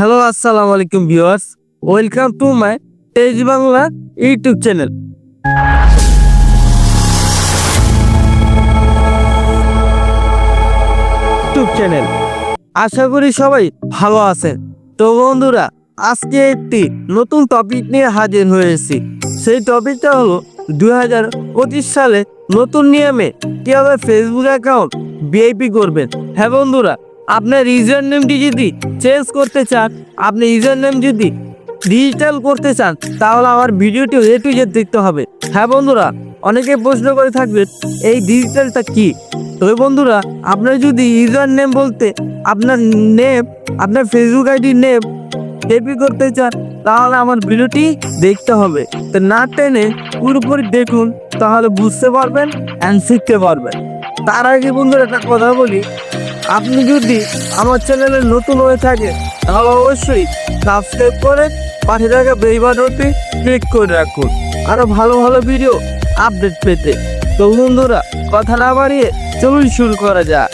Hello, আসসালামু আলাইকুম viewers. Welcome to my তেজ বাংলা ইউটিউব চ্যানেল। আশা করি সবাই ভালো আছেন। তো বন্ধুরা, আজকে একটি নতুন টপিক নিয়ে হাজির হয়েছি। সেই টপিকটা হলো 2025 সালে নতুন নিয়মে কিভাবে ফেসবুক অ্যাকাউন্ট ভিআইপি করবেন। হ্যাঁ বন্ধুরা, আপনার ইউজার নেমটি যদি চেঞ্জ করতে চান, আপনি ইউজার নেম যদি ডিজিটাল করতে চান, তাহলে আমার ভিডিওটি এ টু জেড দেখতে হবে। হ্যাঁ বন্ধুরা, অনেকে প্রশ্ন করে থাকবেন এই ডিজিটালটা কি। তো বন্ধুরা, আপনার যদি ইউজার নেম বলতে আপনার নেম, আপনার ফেসবুক আইডি নেম কপি করতে চান, তাহলে আমার ভিডিওটি দেখতে হবে। তো না টেনে পুরোপুরি দেখুন, তাহলে বুঝতে পারবেন অ্যান্ড শিখতে পারবেন। তার আগে বন্ধুরা একটা কথা বলি, আপনি যদি আমার চ্যানেলে নতুন হয়ে থাকেন, তাহলে অবশ্যই সাবস্ক্রাইব করে পাশে থাকা বেল বাটনটি ক্লিক করে রাখুন আরো ভালো ভালো ভিডিও আপডেট পেতে। তো বন্ধুরা, কথা না বাড়িয়ে চলুন শুরু করা যাক।